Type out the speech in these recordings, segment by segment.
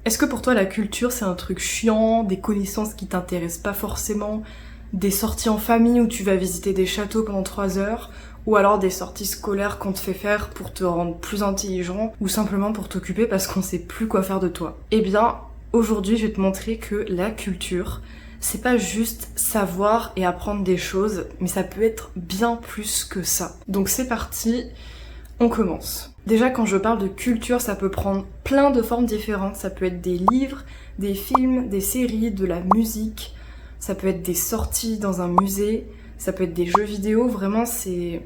Est-ce que pour toi la culture c'est un truc chiant, des connaissances qui t'intéressent pas forcément, des sorties en famille où tu vas visiter des châteaux pendant 3 heures, ou alors des sorties scolaires qu'on te fait faire pour te rendre plus intelligent, ou simplement pour t'occuper parce qu'on sait plus quoi faire de toi? Eh bien, aujourd'hui je vais te montrer que la culture, c'est pas juste savoir et apprendre des choses, mais ça peut être bien plus que ça. Donc c'est parti, on commence. Déjà quand je parle de culture, ça peut prendre plein de formes différentes. Ça peut être des livres, des films, des séries, de la musique, ça peut être des sorties dans un musée, ça peut être des jeux vidéo. Vraiment c'est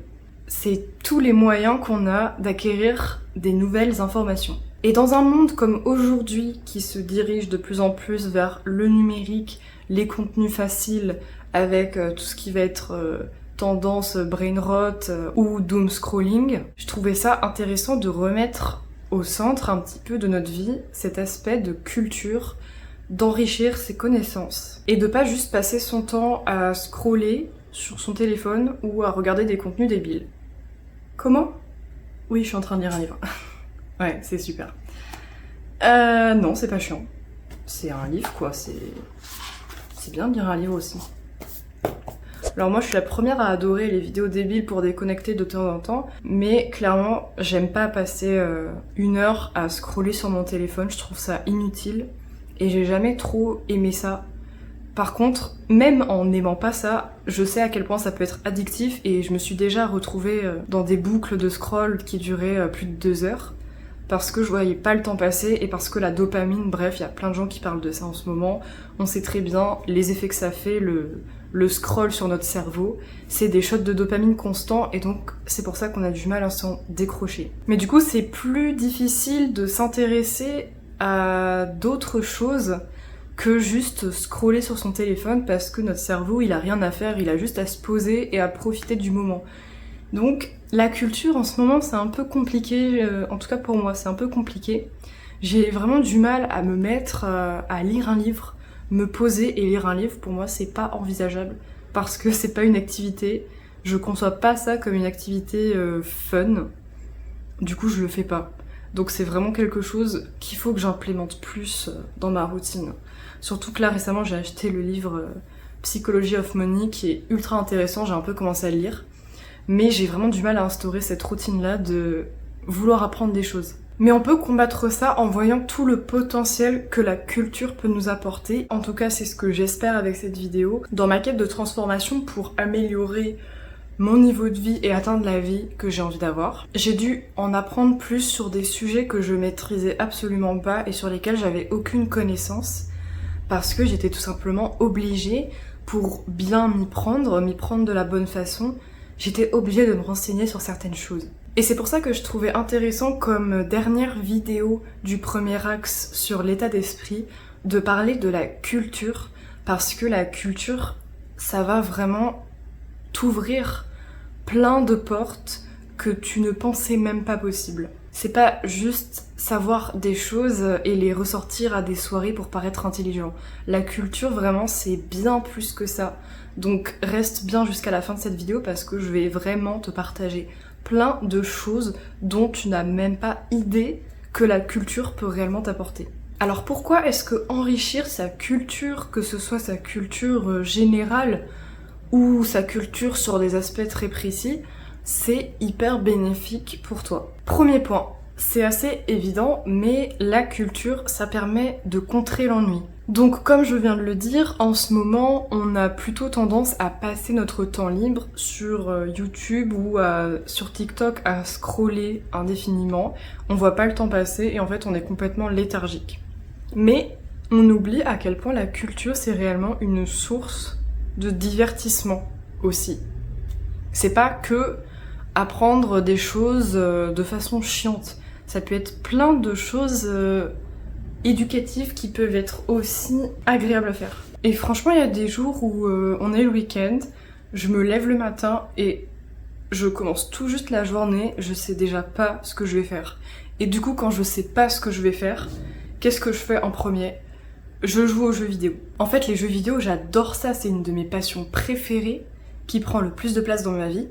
tous les moyens qu'on a d'acquérir des nouvelles informations. Et dans un monde comme aujourd'hui qui se dirige de plus en plus vers le numérique, les contenus faciles avec tout ce qui va être tendance brain rot ou doom scrolling, je trouvais ça intéressant de remettre au centre un petit peu de notre vie cet aspect de culture, d'enrichir ses connaissances et de pas juste passer son temps à scroller sur son téléphone ou à regarder des contenus débiles. Comment? Oui, je suis en train de lire un livre. Ouais, c'est super. Non, c'est pas chiant. C'est un livre, quoi. C'est bien de lire un livre aussi. Alors moi, je suis la première à adorer les vidéos débiles pour déconnecter de temps en temps, mais clairement, j'aime pas passer 1 heure à scroller sur mon téléphone. Je trouve ça inutile et j'ai jamais trop aimé ça. Par contre, même en n'aimant pas ça, je sais à quel point ça peut être addictif et je me suis déjà retrouvée dans des boucles de scroll qui duraient plus de 2 heures parce que je voyais pas le temps passer et parce que la dopamine, bref, il y a plein de gens qui parlent de ça en ce moment. On sait très bien les effets que ça fait, le scroll sur notre cerveau. C'est des shots de dopamine constants et donc c'est pour ça qu'on a du mal à s'en décrocher. Mais du coup, c'est plus difficile de s'intéresser à d'autres choses que juste scroller sur son téléphone parce que notre cerveau, il a rien à faire, il a juste à se poser et à profiter du moment. Donc, la culture, en ce moment, c'est un peu compliqué, en tout cas pour moi, c'est un peu compliqué. J'ai vraiment du mal à me mettre à lire un livre, me poser et lire un livre. Pour moi, c'est pas envisageable, parce que c'est pas une activité. Je conçois pas ça comme une activité fun. Du coup, je le fais pas. Donc c'est vraiment quelque chose qu'il faut que j'implémente plus dans ma routine. Surtout que là, récemment, j'ai acheté le livre Psychology of Money, qui est ultra intéressant, j'ai un peu commencé à le lire. Mais j'ai vraiment du mal à instaurer cette routine-là de vouloir apprendre des choses. Mais on peut combattre ça en voyant tout le potentiel que la culture peut nous apporter. En tout cas, c'est ce que j'espère avec cette vidéo. Dans ma quête de transformation pour améliorer mon niveau de vie et atteindre la vie que j'ai envie d'avoir, j'ai dû en apprendre plus sur des sujets que je maîtrisais absolument pas et sur lesquels j'avais aucune connaissance parce que j'étais tout simplement obligée, pour bien m'y prendre de la bonne façon, j'étais obligée de me renseigner sur certaines choses. Et c'est pour ça que je trouvais intéressant comme dernière vidéo du premier axe sur l'état d'esprit de parler de la culture, parce que la culture, ça va vraiment t'ouvrir plein de portes que tu ne pensais même pas possibles. C'est pas juste savoir des choses et les ressortir à des soirées pour paraître intelligent. La culture, vraiment, c'est bien plus que ça. Donc reste bien jusqu'à la fin de cette vidéo parce que je vais vraiment te partager plein de choses dont tu n'as même pas idée que la culture peut réellement t'apporter. Alors pourquoi est-ce que enrichir sa culture, que ce soit sa culture générale ou sa culture sur des aspects très précis, c'est hyper bénéfique pour toi? Premier point, c'est assez évident, mais la culture, ça permet de contrer l'ennui. Donc comme je viens de le dire, en ce moment, on a plutôt tendance à passer notre temps libre sur YouTube ou sur TikTok à scroller indéfiniment. On voit pas le temps passer et en fait on est complètement léthargique. Mais on oublie à quel point la culture, c'est réellement une source de divertissement aussi. C'est pas que apprendre des choses de façon chiante. Ça peut être plein de choses éducatives qui peuvent être aussi agréables à faire. Et franchement, il y a des jours où on est le week-end, je me lève le matin et je commence tout juste la journée, je sais déjà pas ce que je vais faire. Et du coup, quand je sais pas ce que je vais faire, qu'est-ce que je fais en premier? Je joue aux jeux vidéo. En fait, les jeux vidéo, j'adore ça, c'est une de mes passions préférées qui prend le plus de place dans ma vie.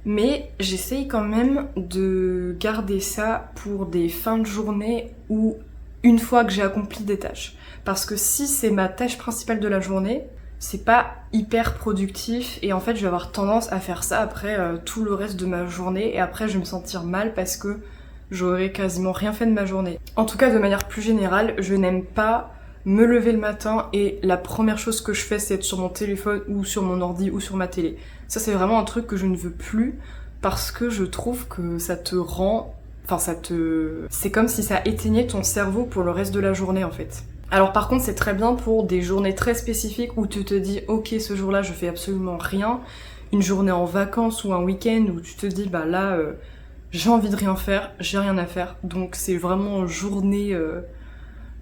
Mais j'essaye quand même de garder ça pour des fins de journée où une fois que j'ai accompli des tâches. Parce que si c'est ma tâche principale de la journée, c'est pas hyper productif et en fait je vais avoir tendance à faire ça après tout le reste de ma journée et après je vais me sentir mal parce que j'aurais quasiment rien fait de ma journée. En tout cas, de manière plus générale, je n'aime pas me lever le matin et la première chose que je fais c'est être sur mon téléphone ou sur mon ordi ou sur ma télé. Ça c'est vraiment un truc que je ne veux plus parce que je trouve que ça te rend... c'est comme si ça éteignait ton cerveau pour le reste de la journée en fait. Alors par contre c'est très bien pour des journées très spécifiques où tu te dis ok ce jour-là je fais absolument rien, une journée en vacances ou un week-end où tu te dis bah là j'ai envie de rien faire, j'ai rien à faire, donc c'est vraiment journée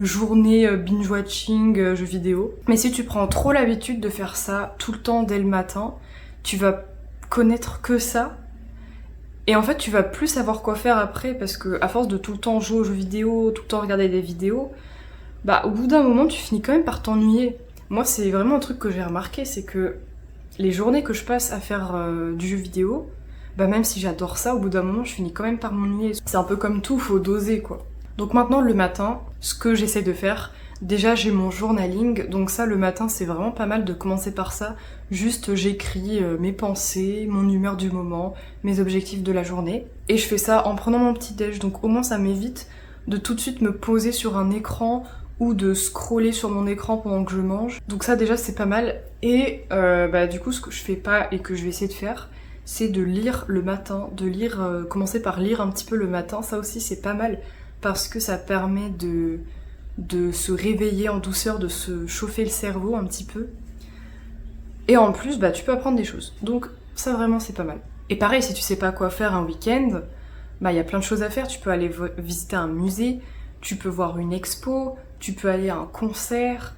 binge-watching jeux vidéo. Mais si tu prends trop l'habitude de faire ça tout le temps dès le matin, tu vas connaître que ça. Et en fait, tu vas plus savoir quoi faire après, parce que à force de tout le temps jouer aux jeux vidéo, tout le temps regarder des vidéos, bah au bout d'un moment, tu finis quand même par t'ennuyer. Moi, c'est vraiment un truc que j'ai remarqué, c'est que les journées que je passe à faire du jeu vidéo, bah même si j'adore ça, au bout d'un moment, je finis quand même par m'ennuyer. C'est un peu comme tout, faut doser quoi. Donc maintenant, le matin, ce que j'essaie de faire, déjà j'ai mon journaling, donc ça le matin c'est vraiment pas mal de commencer par ça. Juste j'écris mes pensées, mon humeur du moment, mes objectifs de la journée. Et je fais ça en prenant mon petit déj, donc au moins ça m'évite de tout de suite me poser sur un écran ou de scroller sur mon écran pendant que je mange. Donc ça déjà c'est pas mal. Et du coup ce que je fais pas et que je vais essayer de faire, c'est de lire le matin, commencer par lire un petit peu le matin, ça aussi c'est pas mal. Parce que ça permet de se réveiller en douceur, de se chauffer le cerveau un petit peu. Et en plus, bah, tu peux apprendre des choses. Donc ça vraiment c'est pas mal. Et pareil, si tu sais pas quoi faire un week-end, bah il y a plein de choses à faire. Tu peux aller visiter un musée, tu peux voir une expo, tu peux aller à un concert.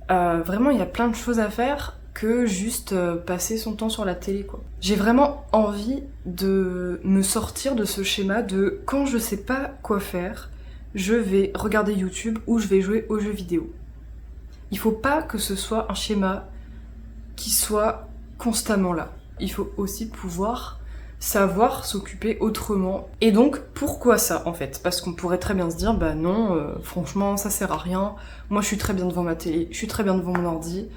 Vraiment, il y a plein de choses à faire que juste passer son temps sur la télé, quoi. J'ai vraiment envie de me sortir de ce schéma de quand je sais pas quoi faire, je vais regarder YouTube ou je vais jouer aux jeux vidéo. Il faut pas que ce soit un schéma qui soit constamment là. Il faut aussi pouvoir savoir s'occuper autrement. Et donc, pourquoi ça en fait? Parce qu'on pourrait très bien se dire, bah non, franchement, ça sert à rien. Moi, je suis très bien devant ma télé, je suis très bien devant mon ordi.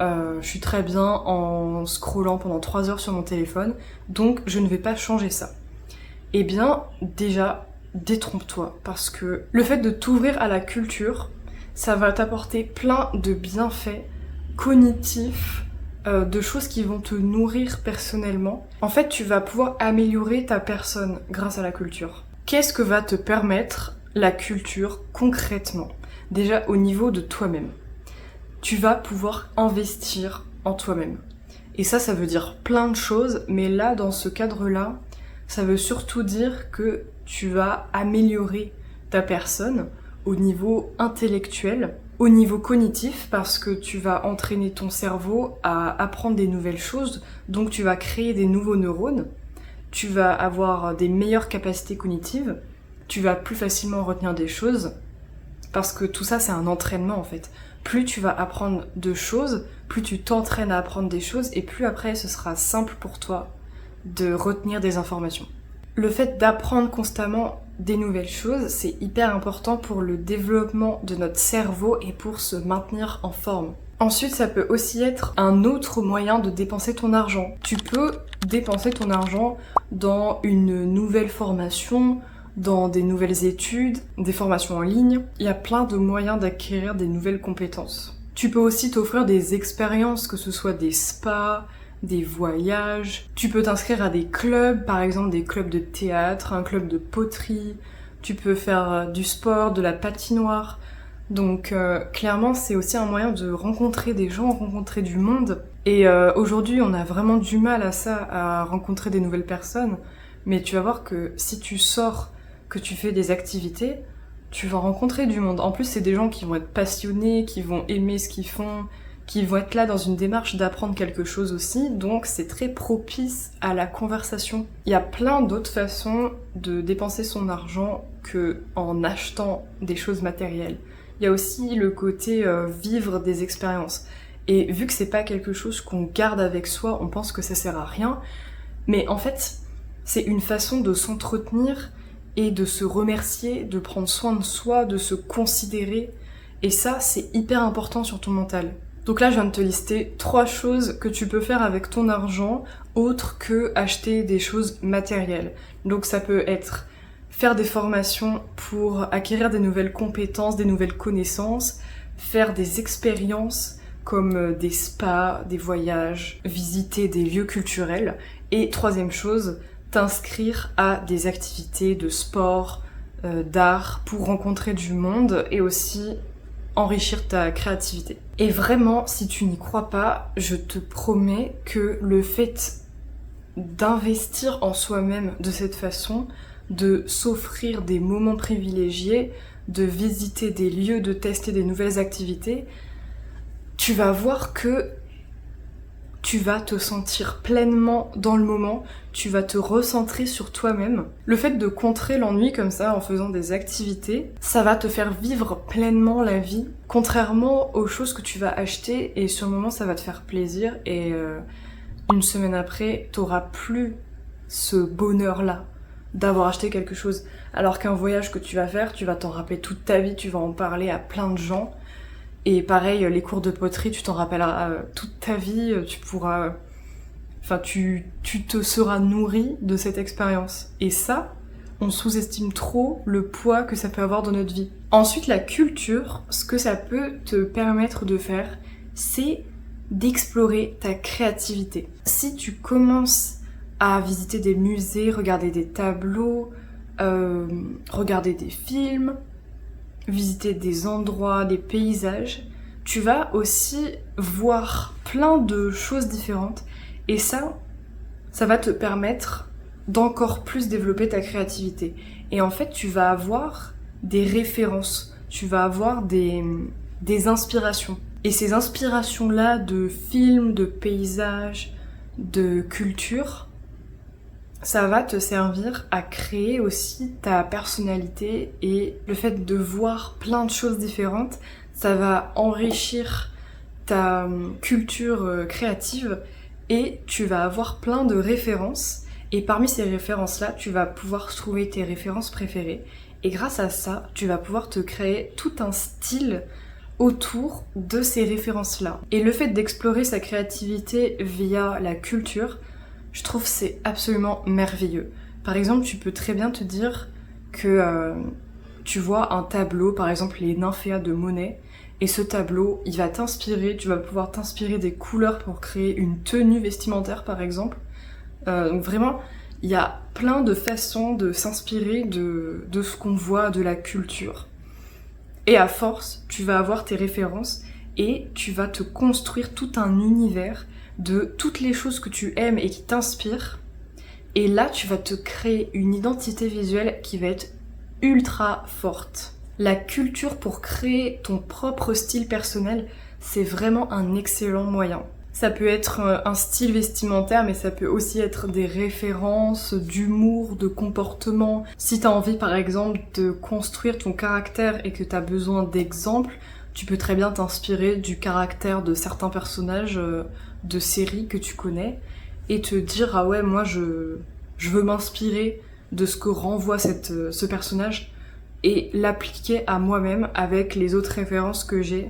Je suis très bien en scrollant pendant 3 heures sur mon téléphone, donc je ne vais pas changer ça. Eh bien, déjà, détrompe-toi, parce que le fait de t'ouvrir à la culture, ça va t'apporter plein de bienfaits cognitifs, de choses qui vont te nourrir personnellement. En fait, tu vas pouvoir améliorer ta personne grâce à la culture. Qu'est-ce que va te permettre la culture concrètement? Déjà au niveau de toi-même. Tu vas pouvoir investir en toi-même. Et ça veut dire plein de choses, mais là, dans ce cadre-là, ça veut surtout dire que tu vas améliorer ta personne au niveau intellectuel, au niveau cognitif, parce que tu vas entraîner ton cerveau à apprendre des nouvelles choses, donc tu vas créer des nouveaux neurones, tu vas avoir des meilleures capacités cognitives, tu vas plus facilement retenir des choses, parce que tout ça c'est un entraînement en fait. Plus tu vas apprendre de choses, plus tu t'entraînes à apprendre des choses, et plus après ce sera simple pour toi de retenir des informations. Le fait d'apprendre constamment des nouvelles choses, c'est hyper important pour le développement de notre cerveau et pour se maintenir en forme. Ensuite, ça peut aussi être un autre moyen de dépenser ton argent. Tu peux dépenser ton argent dans une nouvelle formation, dans des nouvelles études, des formations en ligne. Il y a plein de moyens d'acquérir des nouvelles compétences. Tu peux aussi t'offrir des expériences, que ce soit des spas, des voyages. Tu peux t'inscrire à des clubs, par exemple des clubs de théâtre, un club de poterie. Tu peux faire du sport, de la patinoire. Donc clairement, c'est aussi un moyen de rencontrer des gens, rencontrer du monde. Et aujourd'hui, on a vraiment du mal à ça, à rencontrer des nouvelles personnes. Mais tu vas voir que si tu sors, que tu fais des activités, tu vas rencontrer du monde. En plus, c'est des gens qui vont être passionnés, qui vont aimer ce qu'ils font, qui vont être là dans une démarche d'apprendre quelque chose aussi, donc c'est très propice à la conversation. Il y a plein d'autres façons de dépenser son argent que en achetant des choses matérielles. Il y a aussi le côté vivre des expériences. Et vu que c'est pas quelque chose qu'on garde avec soi, on pense que ça sert à rien, mais en fait, c'est une façon de s'entretenir et de se remercier, de prendre soin de soi, de se considérer. Et ça, c'est hyper important sur ton mental. Donc là, je viens de te lister 3 choses que tu peux faire avec ton argent, autre que acheter des choses matérielles. Donc ça peut être faire des formations pour acquérir des nouvelles compétences, des nouvelles connaissances, faire des expériences comme des spas, des voyages, visiter des lieux culturels. Et 3e chose, t'inscrire à des activités de sport, d'art, pour rencontrer du monde et aussi enrichir ta créativité. Et vraiment, si tu n'y crois pas, je te promets que le fait d'investir en soi-même de cette façon, de s'offrir des moments privilégiés, de visiter des lieux, de tester des nouvelles activités, tu vas voir que tu vas te sentir pleinement dans le moment, tu vas te recentrer sur toi-même. Le fait de contrer l'ennui comme ça en faisant des activités, ça va te faire vivre pleinement la vie, contrairement aux choses que tu vas acheter et sur le moment ça va te faire plaisir et une semaine après t'auras plus ce bonheur-là d'avoir acheté quelque chose. Alors qu'un voyage que tu vas faire, tu vas t'en rappeler toute ta vie, tu vas en parler à plein de gens. Et pareil, les cours de poterie, tu t'en rappelleras toute ta vie, tu pourras... Enfin, tu te seras nourri de cette expérience. Et ça, on sous-estime trop le poids que ça peut avoir dans notre vie. Ensuite, la culture, ce que ça peut te permettre de faire, c'est d'explorer ta créativité. Si tu commences à visiter des musées, regarder des tableaux, regarder des films, visiter des endroits, des paysages, tu vas aussi voir plein de choses différentes et ça va te permettre d'encore plus développer ta créativité. Et en fait, tu vas avoir des références, tu vas avoir des inspirations. Et ces inspirations-là de films, de paysages, de culture, ça va te servir à créer aussi ta personnalité et le fait de voir plein de choses différentes, ça va enrichir ta culture créative et tu vas avoir plein de références et parmi ces références-là, tu vas pouvoir trouver tes références préférées et grâce à ça, tu vas pouvoir te créer tout un style autour de ces références-là. Et le fait d'explorer sa créativité via la culture, je trouve que c'est absolument merveilleux. Par exemple, tu peux très bien te dire que tu vois un tableau, par exemple les Nymphéas de Monet, et ce tableau, il va t'inspirer, tu vas pouvoir t'inspirer des couleurs pour créer une tenue vestimentaire, par exemple. Donc vraiment, il y a plein de façons de s'inspirer de ce qu'on voit de la culture. Et à force, tu vas avoir tes références et tu vas te construire tout un univers de toutes les choses que tu aimes et qui t'inspirent. Et là, tu vas te créer une identité visuelle qui va être ultra forte. La culture pour créer ton propre style personnel, c'est vraiment un excellent moyen. Ça peut être un style vestimentaire, mais ça peut aussi être des références d'humour, de comportement. Si t'as envie, par exemple, de construire ton caractère et que t'as besoin d'exemples, tu peux très bien t'inspirer du caractère de certains personnages de séries que tu connais et te dire « Ah ouais, moi je veux m'inspirer de ce que renvoie ce personnage et l'appliquer à moi-même avec les autres références que j'ai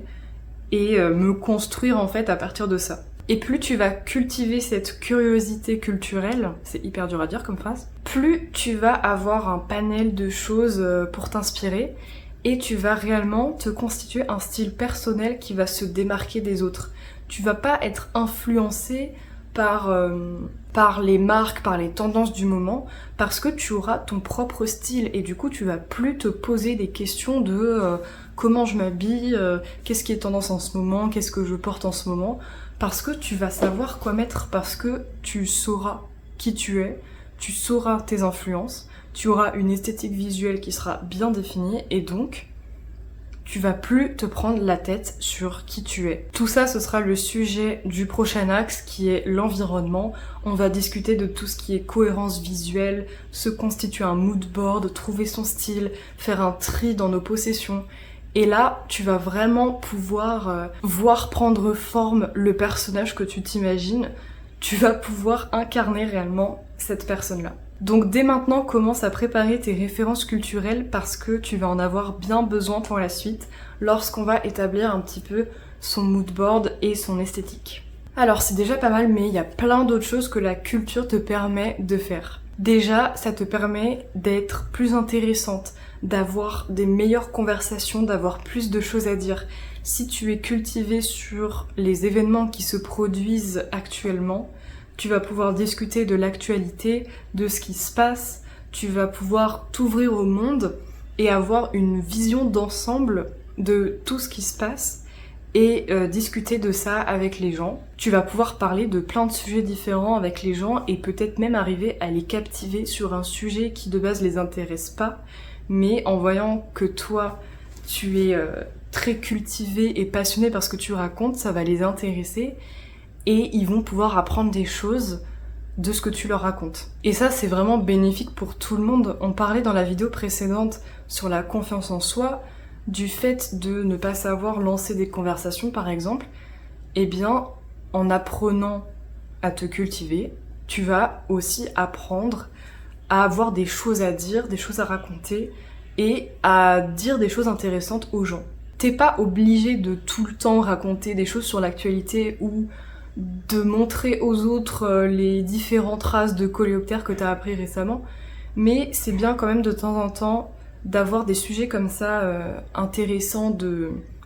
et me construire en fait à partir de ça. » Et plus tu vas cultiver cette curiosité culturelle, c'est hyper dur à dire comme phrase, plus tu vas avoir un panel de choses pour t'inspirer et tu vas réellement te constituer un style personnel qui va se démarquer des autres. Tu vas pas être influencé par les marques, par les tendances du moment, parce que tu auras ton propre style et du coup tu vas plus te poser des questions de comment je m'habille, qu'est-ce qui est tendance en ce moment, qu'est-ce que je porte en ce moment, parce que tu vas savoir quoi mettre, parce que tu sauras qui tu es, tu sauras tes influences, tu auras une esthétique visuelle qui sera bien définie et donc tu vas plus te prendre la tête sur qui tu es. Tout ça, ce sera le sujet du prochain axe qui est l'environnement. On va discuter de tout ce qui est cohérence visuelle, se constituer un mood board, trouver son style, faire un tri dans nos possessions. Et là, tu vas vraiment pouvoir voir prendre forme le personnage que tu t'imagines. Tu vas pouvoir incarner réellement cette personne-là. Donc dès maintenant, commence à préparer tes références culturelles parce que tu vas en avoir bien besoin pour la suite lorsqu'on va établir un petit peu son mood board et son esthétique. Alors c'est déjà pas mal, mais il y a plein d'autres choses que la culture te permet de faire. Déjà, ça te permet d'être plus intéressante, d'avoir des meilleures conversations, d'avoir plus de choses à dire. Si tu es cultivé sur les événements qui se produisent actuellement, tu vas pouvoir discuter de l'actualité, de ce qui se passe, tu vas pouvoir t'ouvrir au monde et avoir une vision d'ensemble de tout ce qui se passe et discuter de ça avec les gens. Tu vas pouvoir parler de plein de sujets différents avec les gens et peut-être même arriver à les captiver sur un sujet qui de base les intéresse pas, mais en voyant que toi, tu es très cultivé et passionné par ce que tu racontes, ça va les intéresser et ils vont pouvoir apprendre des choses de ce que tu leur racontes. Et ça, c'est vraiment bénéfique pour tout le monde. On parlait dans la vidéo précédente sur la confiance en soi, du fait de ne pas savoir lancer des conversations par exemple. Eh bien, en apprenant à te cultiver, tu vas aussi apprendre à avoir des choses à dire, des choses à raconter et à dire des choses intéressantes aux gens. T'es pas obligé de tout le temps raconter des choses sur l'actualité ou de montrer aux autres les différentes races de coléoptères que t'as appris récemment, mais c'est bien quand même de temps en temps d'avoir des sujets comme ça intéressants,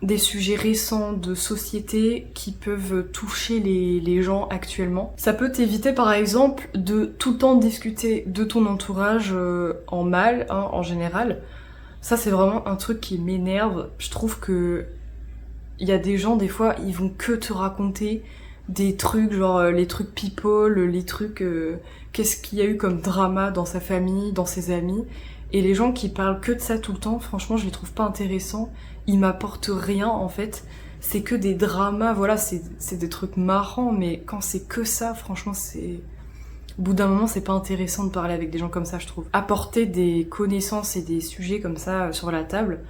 des sujets récents de société qui peuvent toucher les gens actuellement. Ça peut t'éviter par exemple de tout le temps discuter de ton entourage en mal, hein, en général. Ça c'est vraiment un truc qui m'énerve. Je trouve que il y a des gens, des fois, ils vont que te raconter des trucs, genre les trucs people, les trucs qu'est-ce qu'il y a eu comme drama dans sa famille, dans ses amis. Et les gens qui parlent que de ça tout le temps, franchement, je les trouve pas intéressants. Ils m'apportent rien, en fait. C'est que des dramas, voilà, c'est des trucs marrants, mais quand c'est que ça, franchement, c'est... Au bout d'un moment, c'est pas intéressant de parler avec des gens comme ça, je trouve. Apporter des connaissances et des sujets comme ça sur la table,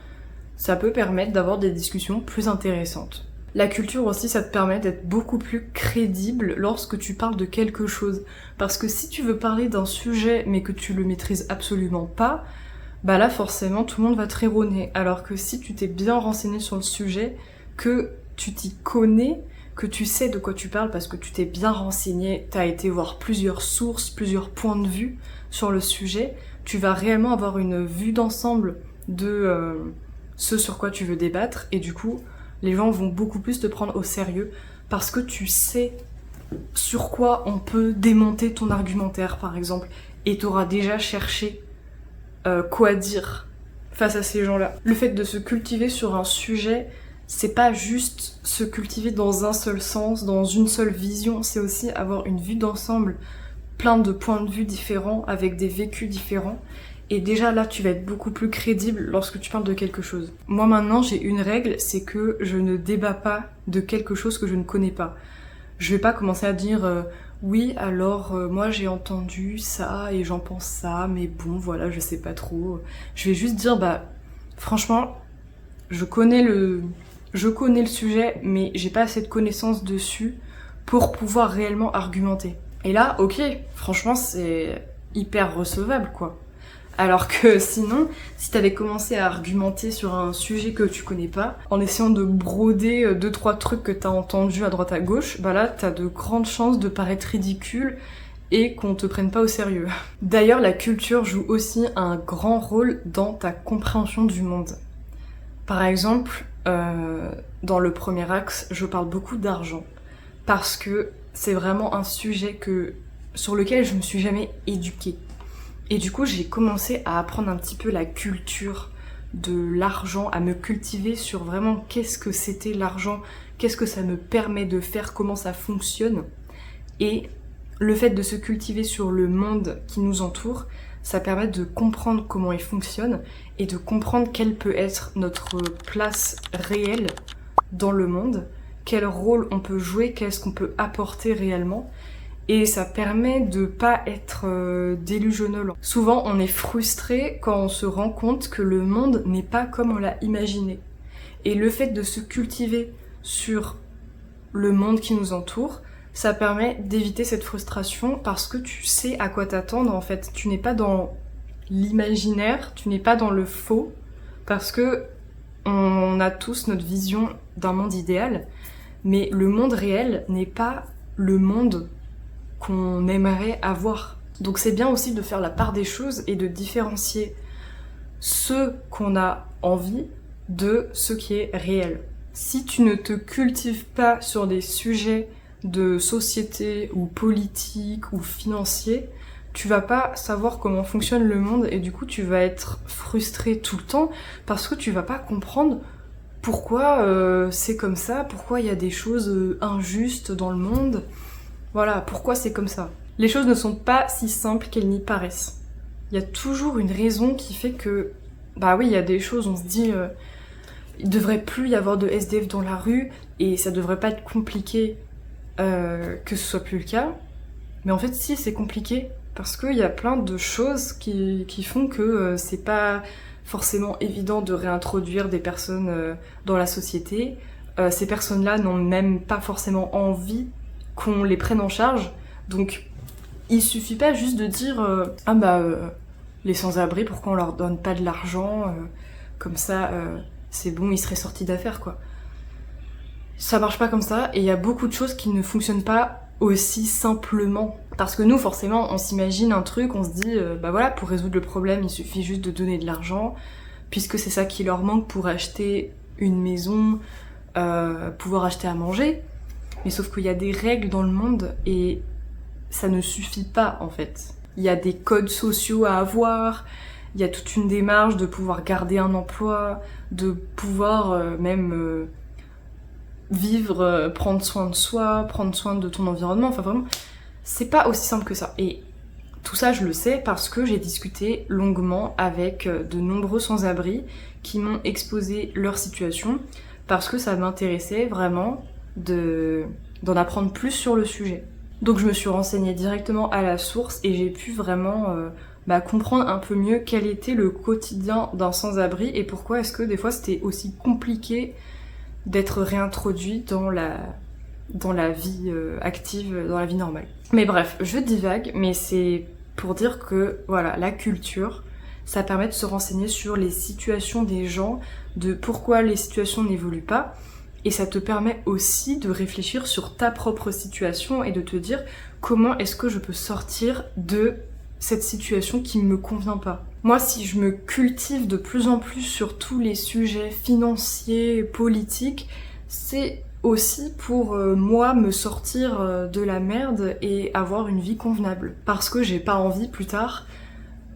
ça peut permettre d'avoir des discussions plus intéressantes. La culture aussi, ça te permet d'être beaucoup plus crédible lorsque tu parles de quelque chose. Parce que si tu veux parler d'un sujet mais que tu le maîtrises absolument pas, bah là forcément tout le monde va te raironner. Alors que si tu t'es bien renseigné sur le sujet, que tu t'y connais, que tu sais de quoi tu parles parce que tu t'es bien renseigné, t'as été voir plusieurs sources, plusieurs points de vue sur le sujet, tu vas réellement avoir une vue d'ensemble de ce sur quoi tu veux débattre et du coup les gens vont beaucoup plus te prendre au sérieux parce que tu sais sur quoi on peut démonter ton argumentaire par exemple et t'auras déjà cherché quoi dire face à ces gens-là. Le fait de se cultiver sur un sujet, c'est pas juste se cultiver dans un seul sens, dans une seule vision, c'est aussi avoir une vue d'ensemble, plein de points de vue différents, avec des vécus différents. Et déjà là, tu vas être beaucoup plus crédible lorsque tu parles de quelque chose. Moi maintenant, j'ai une règle, c'est que je ne débats pas de quelque chose que je ne connais pas. Je vais pas commencer à dire oui, alors moi j'ai entendu ça et j'en pense ça, mais bon voilà, je sais pas trop. Je vais juste dire bah franchement, je connais le sujet, mais j'ai pas assez de connaissances dessus pour pouvoir réellement argumenter. Et là, ok, franchement c'est hyper recevable quoi. Alors que sinon, si t'avais commencé à argumenter sur un sujet que tu connais pas, en essayant de broder 2-3 trucs que t'as entendus à droite à gauche, bah là t'as de grandes chances de paraître ridicule et qu'on te prenne pas au sérieux. D'ailleurs, la culture joue aussi un grand rôle dans ta compréhension du monde. Par exemple, dans le premier axe, je parle beaucoup d'argent parce que c'est vraiment un sujet sur lequel je me suis jamais éduquée. Et du coup, j'ai commencé à apprendre un petit peu la culture de l'argent, à me cultiver sur vraiment qu'est-ce que c'était l'argent, qu'est-ce que ça me permet de faire, comment ça fonctionne. Et le fait de se cultiver sur le monde qui nous entoure, ça permet de comprendre comment il fonctionne et de comprendre quelle peut être notre place réelle dans le monde, quel rôle on peut jouer, qu'est-ce qu'on peut apporter réellement. Et ça permet de pas être délusionnel. Souvent, on est frustré quand on se rend compte que le monde n'est pas comme on l'a imaginé. Et le fait de se cultiver sur le monde qui nous entoure, ça permet d'éviter cette frustration parce que tu sais à quoi t'attendre en fait. Tu n'es pas dans l'imaginaire, tu n'es pas dans le faux, parce que on a tous notre vision d'un monde idéal, mais le monde réel n'est pas le monde qu'on aimerait avoir. Donc c'est bien aussi de faire la part des choses et de différencier ce qu'on a envie de ce qui est réel. Si tu ne te cultives pas sur des sujets de société ou politique ou financier, tu vas pas savoir comment fonctionne le monde et du coup tu vas être frustré tout le temps parce que tu vas pas comprendre pourquoi c'est comme ça, pourquoi il y a des choses injustes dans le monde. Voilà, pourquoi c'est comme ça. Les choses ne sont pas si simples qu'elles n'y paraissent. Il y a toujours une raison qui fait que, bah oui, il y a des choses, on se dit, il devrait plus y avoir de SDF dans la rue et ça devrait pas être compliqué que ce soit plus le cas. Mais en fait, si, c'est compliqué parce qu'il y a plein de choses qui font que c'est pas forcément évident de réintroduire des personnes dans la société. Ces personnes-là n'ont même pas forcément envie qu'on les prenne en charge. Donc, il suffit pas juste de dire les sans-abri, pourquoi on leur donne pas de l'argent comme ça, c'est bon, ils seraient sortis d'affaires, quoi. Ça marche pas comme ça, et il y a beaucoup de choses qui ne fonctionnent pas aussi simplement. Parce que nous, forcément, on s'imagine un truc, on se dit, voilà, pour résoudre le problème, il suffit juste de donner de l'argent, puisque c'est ça qui leur manque pour acheter une maison, pouvoir acheter à manger. Mais sauf qu'il y a des règles dans le monde, et ça ne suffit pas, en fait. Il y a des codes sociaux à avoir, il y a toute une démarche de pouvoir garder un emploi, de pouvoir même vivre, prendre soin de soi, prendre soin de ton environnement, enfin vraiment, c'est pas aussi simple que ça. Et tout ça, je le sais parce que j'ai discuté longuement avec de nombreux sans-abri qui m'ont exposé leur situation, parce que ça m'intéressait vraiment d'en apprendre plus sur le sujet. Donc je me suis renseignée directement à la source et j'ai pu vraiment comprendre un peu mieux quel était le quotidien d'un sans-abri et pourquoi est-ce que des fois c'était aussi compliqué d'être réintroduit dans la vie active, dans la vie normale. Mais bref, je divague, mais c'est pour dire que voilà, la culture, ça permet de se renseigner sur les situations des gens, de pourquoi les situations n'évoluent pas, et ça te permet aussi de réfléchir sur ta propre situation et de te dire comment est-ce que je peux sortir de cette situation qui ne me convient pas. Moi, si je me cultive de plus en plus sur tous les sujets financiers, politiques, c'est aussi pour moi me sortir de la merde et avoir une vie convenable. Parce que j'ai pas envie plus tard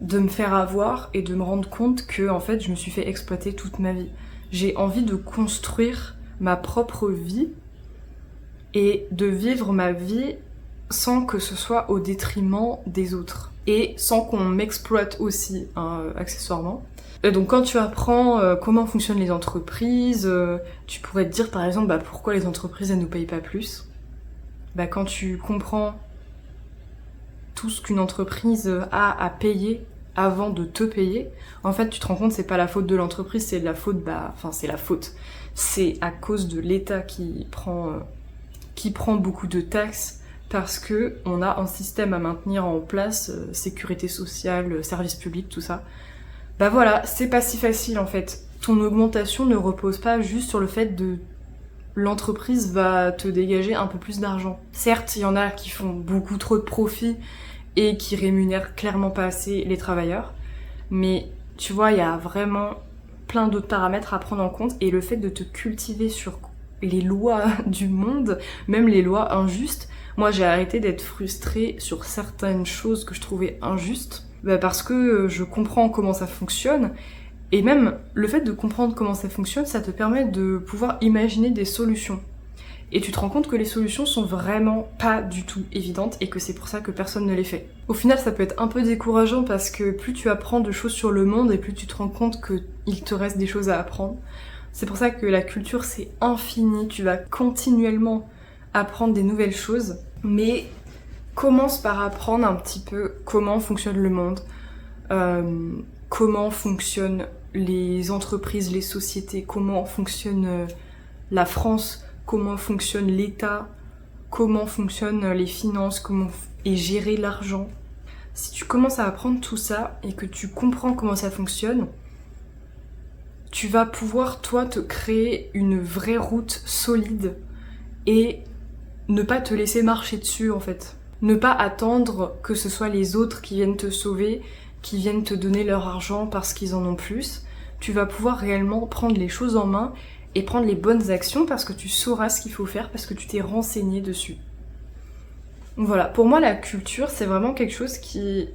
de me faire avoir et de me rendre compte que en fait je me suis fait exploiter toute ma vie. J'ai envie de construire ma propre vie et de vivre ma vie sans que ce soit au détriment des autres et sans qu'on m'exploite aussi accessoirement. Et donc quand tu apprends comment fonctionnent les entreprises, tu pourrais te dire par exemple pourquoi les entreprises elles nous payent pas plus. Quand tu comprends tout ce qu'une entreprise a à payer avant de te payer, en fait tu te rends compte c'est pas la faute de l'entreprise, c'est de la faute, c'est la faute. C'est à cause de l'État qui prend beaucoup de taxes parce que on a un système à maintenir en place, sécurité sociale, services publics, tout ça. Voilà, c'est pas si facile en fait. Ton augmentation ne repose pas juste sur le fait de l'entreprise va te dégager un peu plus d'argent. Certes, il y en a qui font beaucoup trop de profits et qui rémunèrent clairement pas assez les travailleurs, mais tu vois, il y a vraiment plein d'autres paramètres à prendre en compte et le fait de te cultiver sur les lois du monde, même les lois injustes. Moi, j'ai arrêté d'être frustrée sur certaines choses que je trouvais injustes parce que je comprends comment ça fonctionne et même le fait de comprendre comment ça fonctionne, ça te permet de pouvoir imaginer des solutions. Et tu te rends compte que les solutions sont vraiment pas du tout évidentes et que c'est pour ça que personne ne les fait. Au final, ça peut être un peu décourageant parce que plus tu apprends de choses sur le monde et plus tu te rends compte qu'il te reste des choses à apprendre. C'est pour ça que la culture, c'est infini. Tu vas continuellement apprendre des nouvelles choses, mais commence par apprendre un petit peu comment fonctionne le monde, comment fonctionnent les entreprises, les sociétés, comment fonctionne la France, comment fonctionne l'État, comment fonctionnent les finances, et gérer l'argent. Si tu commences à apprendre tout ça et que tu comprends comment ça fonctionne, tu vas pouvoir, toi, te créer une vraie route solide et ne pas te laisser marcher dessus, en fait. Ne pas attendre que ce soit les autres qui viennent te sauver, qui viennent te donner leur argent parce qu'ils en ont plus. Tu vas pouvoir réellement prendre les choses en main et prendre les bonnes actions parce que tu sauras ce qu'il faut faire, parce que tu t'es renseigné dessus. Voilà, pour moi la culture c'est vraiment quelque chose qui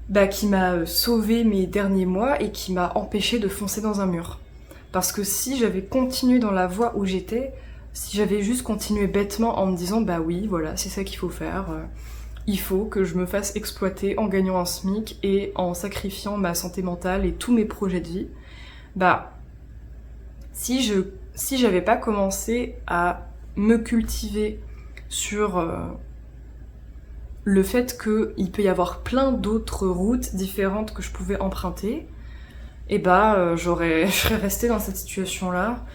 m'a sauvé mes derniers mois et qui m'a empêché de foncer dans un mur. Parce que si j'avais continué dans la voie où j'étais, si j'avais juste continué bêtement en me disant bah oui voilà c'est ça qu'il faut faire, il faut que je me fasse exploiter en gagnant un SMIC et en sacrifiant ma santé mentale et tous mes projets de vie, si j'avais pas commencé à me cultiver sur le fait qu'il peut y avoir plein d'autres routes différentes que je pouvais emprunter, et je serais restée dans cette situation-là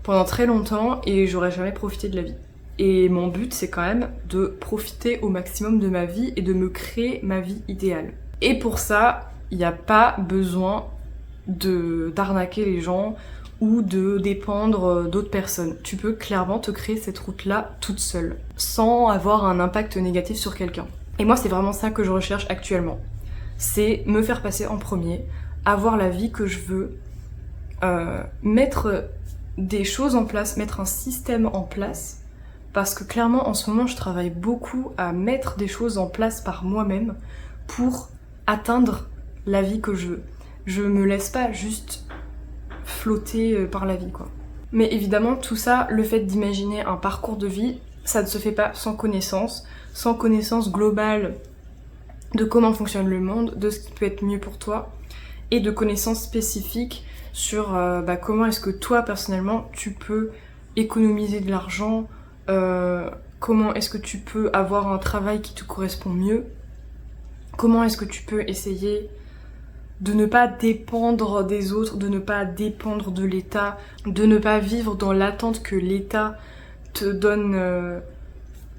pendant très longtemps et j'aurais jamais profité de la vie. Et mon but, c'est quand même de profiter au maximum de ma vie et de me créer ma vie idéale. Et pour ça, il n'y a pas besoin d'arnaquer les gens ou de dépendre d'autres personnes. Tu peux clairement te créer cette route-là toute seule, sans avoir un impact négatif sur quelqu'un. Et moi, c'est vraiment ça que je recherche actuellement. C'est me faire passer en premier, avoir la vie que je veux, mettre des choses en place, mettre un système en place, parce que clairement, en ce moment, je travaille beaucoup à mettre des choses en place par moi-même pour atteindre la vie que je veux. Je me laisse pas juste flotter par la vie, quoi. Mais évidemment, tout ça, le fait d'imaginer un parcours de vie, ça ne se fait pas sans connaissance globale de comment fonctionne le monde, de ce qui peut être mieux pour toi, et de connaissances spécifiques sur comment est-ce que toi, personnellement, tu peux économiser de l'argent, comment est-ce que tu peux avoir un travail qui te correspond mieux, comment est-ce que tu peux essayer de ne pas dépendre des autres, de ne pas dépendre de l'État, de ne pas vivre dans l'attente que l'État te donne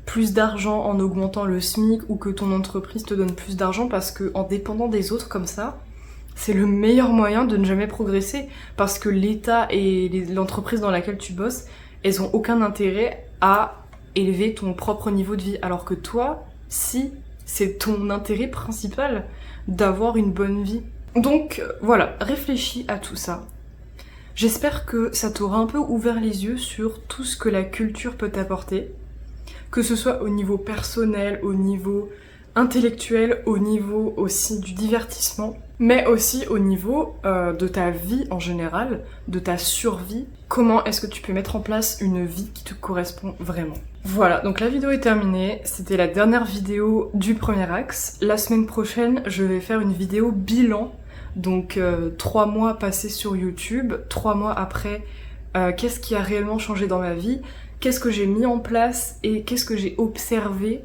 plus d'argent en augmentant le SMIC ou que ton entreprise te donne plus d'argent, parce que en dépendant des autres comme ça, c'est le meilleur moyen de ne jamais progresser, parce que l'État et l'entreprise dans laquelle tu bosses, elles ont aucun intérêt à élever ton propre niveau de vie, alors que toi, si, c'est ton intérêt principal d'avoir une bonne vie. Donc voilà, réfléchis à tout ça. J'espère que ça t'aura un peu ouvert les yeux sur tout ce que la culture peut t'apporter, que ce soit au niveau personnel, au niveau intellectuel, au niveau aussi du divertissement, mais aussi au niveau de ta vie en général, de ta survie. Comment est-ce que tu peux mettre en place une vie qui te correspond vraiment? Voilà, donc la vidéo est terminée, c'était la dernière vidéo du premier axe. La semaine prochaine, je vais faire une vidéo bilan, donc 3 mois passés sur YouTube, 3 mois après, qu'est-ce qui a réellement changé dans ma vie, qu'est-ce que j'ai mis en place et qu'est-ce que j'ai observé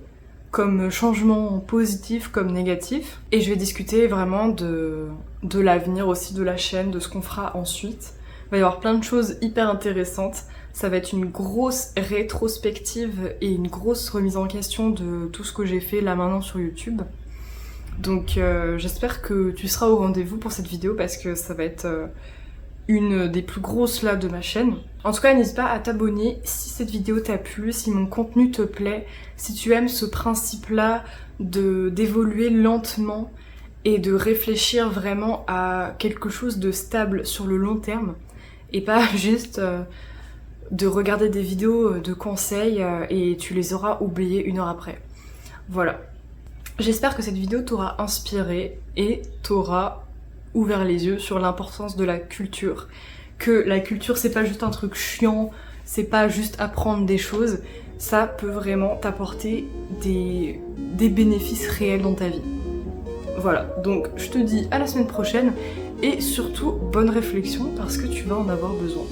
comme changement positif, comme négatif. Et je vais discuter vraiment de l'avenir aussi de la chaîne, de ce qu'on fera ensuite. Il va y avoir plein de choses hyper intéressantes. Ça va être une grosse rétrospective et une grosse remise en question de tout ce que j'ai fait là maintenant sur YouTube. Donc j'espère que tu seras au rendez-vous pour cette vidéo parce que ça va être une des plus grosses là de ma chaîne. En tout cas, n'hésite pas à t'abonner si cette vidéo t'a plu, si mon contenu te plaît, si tu aimes ce principe-là d'évoluer lentement et de réfléchir vraiment à quelque chose de stable sur le long terme et pas juste de regarder des vidéos de conseils et tu les auras oubliées 1 heure après. Voilà. J'espère que cette vidéo t'aura inspiré et t'aura ouvert les yeux sur l'importance de la culture. Que la culture c'est pas juste un truc chiant, c'est pas juste apprendre des choses, ça peut vraiment t'apporter des bénéfices réels dans ta vie. Voilà, donc je te dis à la semaine prochaine et surtout bonne réflexion parce que tu vas en avoir besoin.